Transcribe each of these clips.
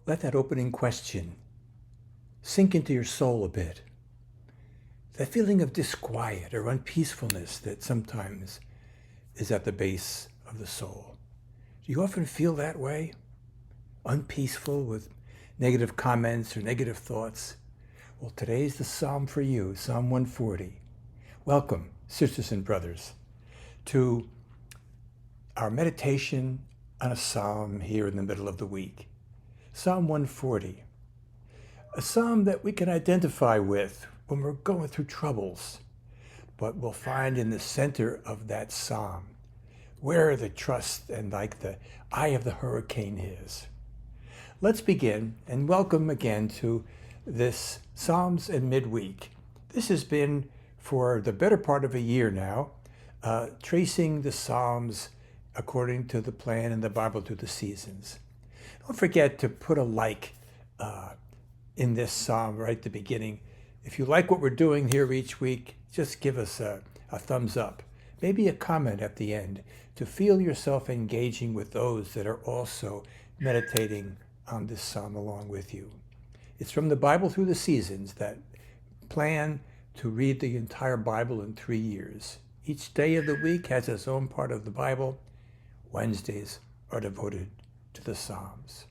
Let that opening question sink into your soul a bit. That feeling of disquiet or unpeacefulness that sometimes is at the base of the soul. Do you often feel that way? Unpeaceful with negative comments or negative thoughts? Well, today's the psalm for you, Psalm 140. Welcome, sisters and brothers, to our meditation on a psalm here in the middle of the week. Psalm 140, a psalm that we can identify with when we're going through troubles, but we'll find in the center of that psalm where the trust and like the eye of the hurricane is. Let's begin and welcome again to this Psalms and Midweek. This has been for the better part of a year now, tracing the Psalms according to the plan in the Bible through the seasons. Don't forget to put a like in this psalm right at the beginning. If you like what we're doing here each week, just give us a thumbs up. Maybe a comment at the end to feel yourself engaging with those that are also meditating on this psalm along with you. It's from the Bible through the seasons, that plan to read the entire Bible in 3 years. Each day of the week has its own part of the Bible. Wednesdays are devoted to the Psalms.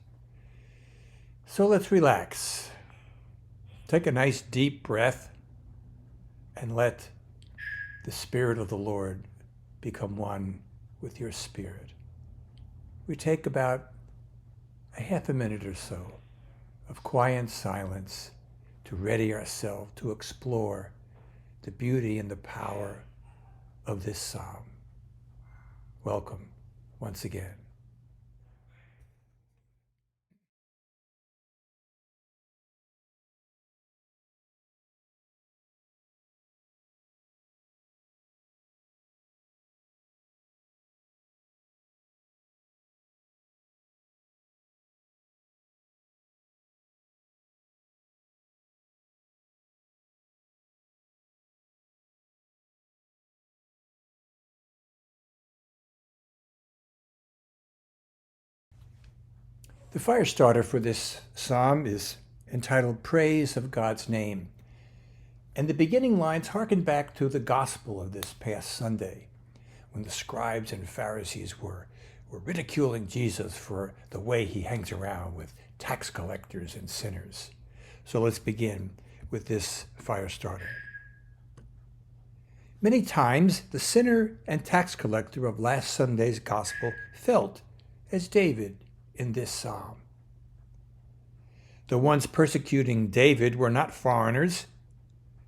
So let's relax. Take a nice deep breath and let the Spirit of the Lord become one with your spirit. We take about a half a minute or so of quiet silence to ready ourselves to explore the beauty and the power of this psalm. Welcome once again. The fire starter for this psalm is entitled Praise of God's Name. And the beginning lines harken back to the gospel of this past Sunday, when the scribes and Pharisees were ridiculing Jesus for the way he hangs around with tax collectors and sinners. So let's begin with this fire starter. Many times, the sinner and tax collector of last Sunday's gospel felt as David in this psalm. The ones persecuting David were not foreigners,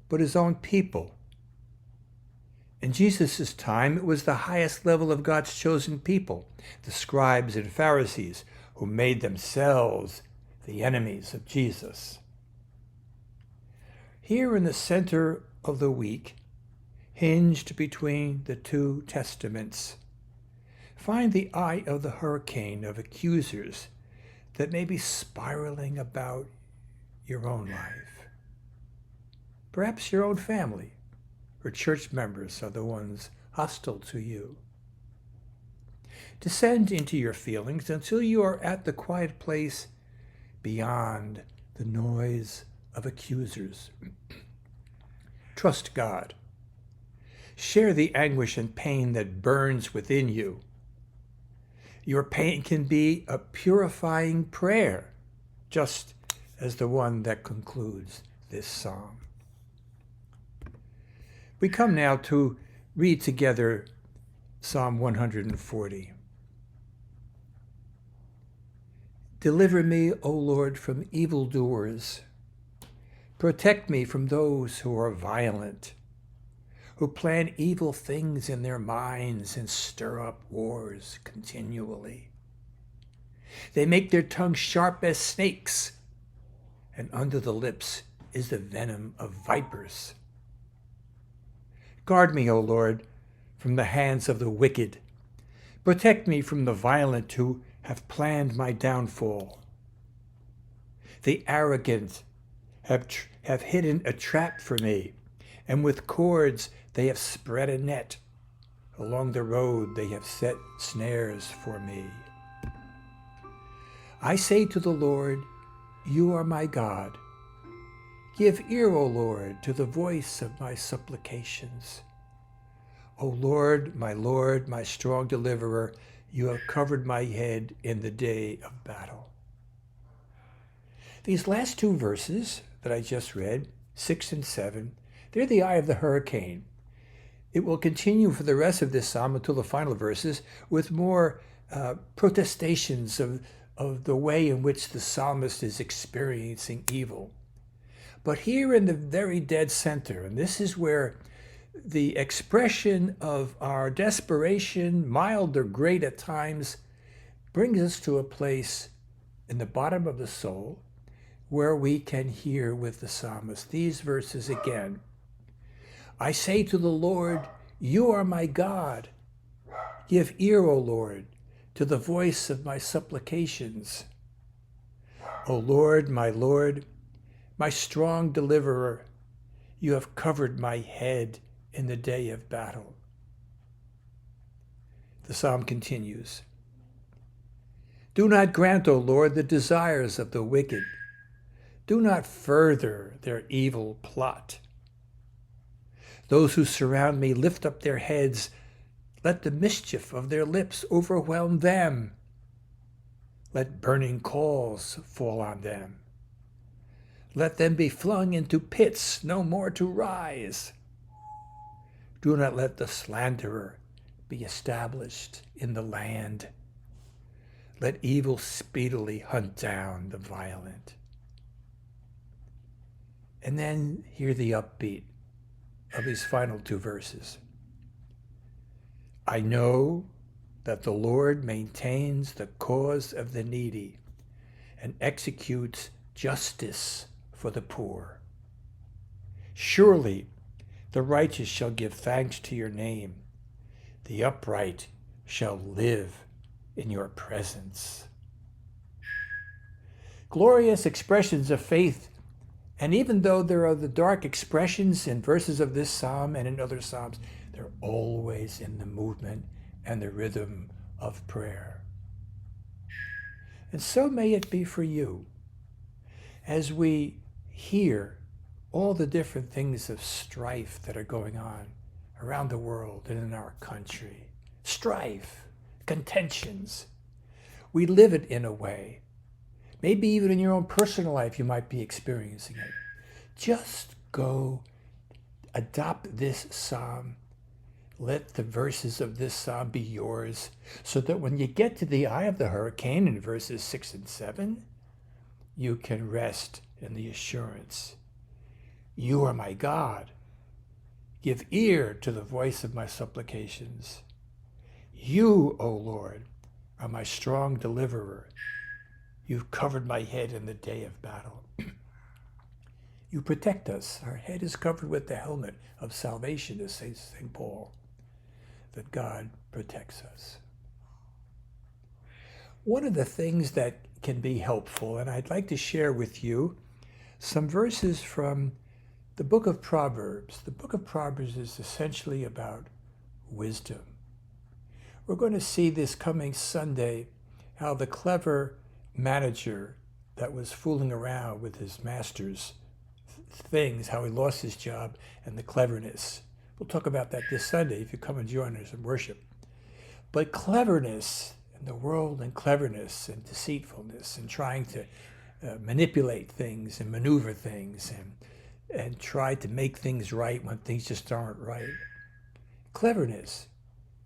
but his own people. In Jesus' time, it was the highest level of God's chosen people, the scribes and Pharisees, who made themselves the enemies of Jesus. Here in the center of the week, hinged between the two testaments, find the eye of the hurricane of accusers that may be spiraling about your own life. Perhaps your own family or church members are the ones hostile to you. Descend into your feelings until you are at the quiet place beyond the noise of accusers. Trust God. Share the anguish and pain that burns within you. Your pain can be a purifying prayer, just as the one that concludes this psalm. We come now to read together Psalm 140. Deliver me, O Lord, from evildoers. Protect me from those who are violent, who plan evil things in their minds and stir up wars continually. They make their tongues sharp as snakes, and under the lips is the venom of vipers. Guard me, O Lord, from the hands of the wicked. Protect me from the violent who have planned my downfall. The arrogant have hidden a trap for me, and with cords they have spread a net. Along the road they have set snares for me. I say to the Lord, you are my God. Give ear, O Lord, to the voice of my supplications. O Lord, my strong deliverer, you have covered my head in the day of battle. These last two verses that I just read, 6 and 7, they're the eye of the hurricane. It will continue for the rest of this psalm until the final verses with more protestations of the way in which the psalmist is experiencing evil. But here in the very dead center, and this is where the expression of our desperation, mild or great at times, brings us to a place in the bottom of the soul where we can hear with the psalmist these verses again. I say to the Lord, you are my God. Give ear, O Lord, to the voice of my supplications. O Lord, my strong deliverer, you have covered my head in the day of battle. The psalm continues. Do not grant, O Lord, the desires of the wicked. Do not further their evil plot. Those who surround me lift up their heads. Let the mischief of their lips overwhelm them. Let burning coals fall on them. Let them be flung into pits, no more to rise. Do not let the slanderer be established in the land. Let evil speedily hunt down the violent. And then hear the upbeat of these final two verses. I know that the Lord maintains the cause of the needy and executes justice for the poor. Surely the righteous shall give thanks to your name. The upright shall live in your presence. Glorious expressions of faith. And even though there are the dark expressions in verses of this psalm and in other psalms, they're always in the movement and the rhythm of prayer. And so may it be for you as we hear all the different things of strife that are going on around the world and in our country. Strife, contentions. We live it in a way. Maybe even in your own personal life you might be experiencing it. Just go adopt this psalm. Let the verses of this psalm be yours so that when you get to the eye of the hurricane in verses 6 and 7, you can rest in the assurance. You are my God. Give ear to the voice of my supplications. You, O Lord, are my strong deliverer. You've covered my head in the day of battle. You protect us. Our head is covered with the helmet of salvation, as says St. Paul, that God protects us. One of the things that can be helpful, and I'd like to share with you some verses from the book of Proverbs. The book of Proverbs is essentially about wisdom. We're going to see this coming Sunday how the clever manager that was fooling around with his master's things, how he lost his job, and the cleverness. We'll talk about that this Sunday if you come and join us in worship. But cleverness in the world, and cleverness and deceitfulness and trying to manipulate things and maneuver things and try to make things right when things just aren't right. Cleverness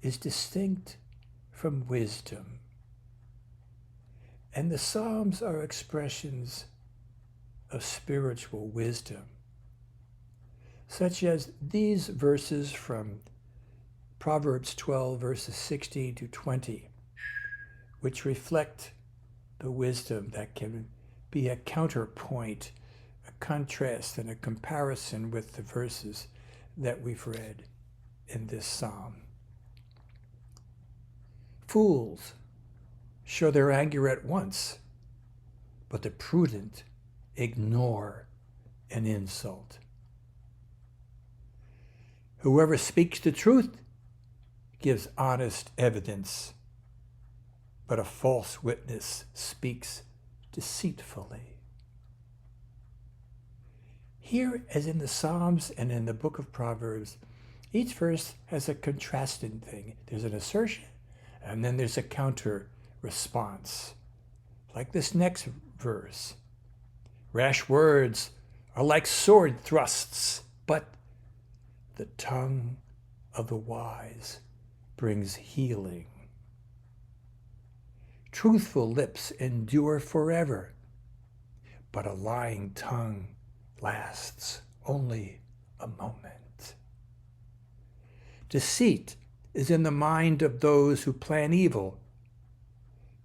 is distinct from wisdom. And the Psalms are expressions of spiritual wisdom, such as these verses from Proverbs 12, verses 16 to 20, which reflect the wisdom that can be a counterpoint, a contrast, and a comparison with the verses that we've read in this psalm. Fools show their anger at once, but the prudent ignore an insult. Whoever speaks the truth gives honest evidence, but a false witness speaks deceitfully. Here, as in the Psalms and in the book of Proverbs, each verse has a contrasting thing. There's an assertion, and then there's a counter response. Like this next verse. Rash words are like sword thrusts, but the tongue of the wise brings healing. Truthful lips endure forever, but a lying tongue lasts only a moment. Deceit is in the mind of those who plan evil,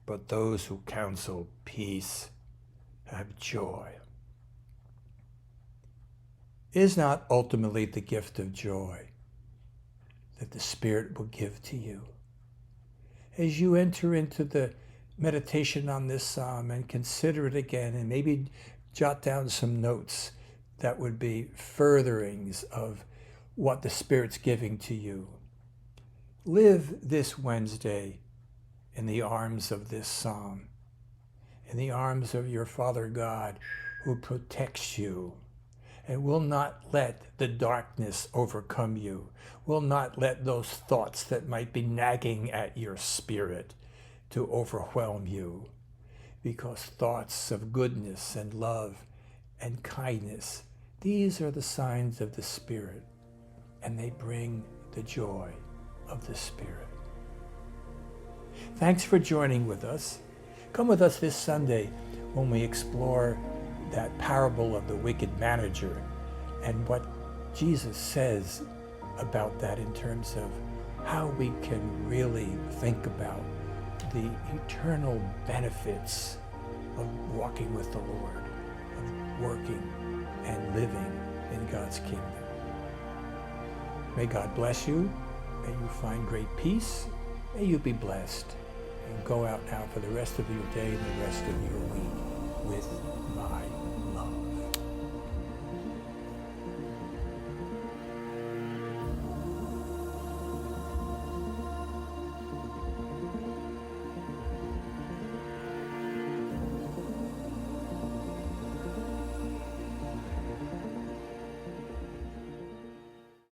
but those who counsel peace have joy. Is not ultimately the gift of joy that the Spirit will give to you? As you enter into the meditation on this psalm and consider it again and maybe jot down some notes that would be furtherings of what the Spirit's giving to you. Live this Wednesday in the arms of this psalm, in the arms of your Father God who protects you and will not let the darkness overcome you, will not let those thoughts that might be nagging at your spirit to overwhelm you, because thoughts of goodness and love and kindness, these are the signs of the Spirit, and they bring the joy of the Spirit. Thanks for joining with us. Come with us this Sunday when we explore that parable of the wicked manager and what Jesus says about that in terms of how we can really think about the eternal benefits of walking with the Lord, of working and living in God's kingdom. May God bless you. May you find great peace. May you be blessed. And go out now for the rest of your day and the rest of your week.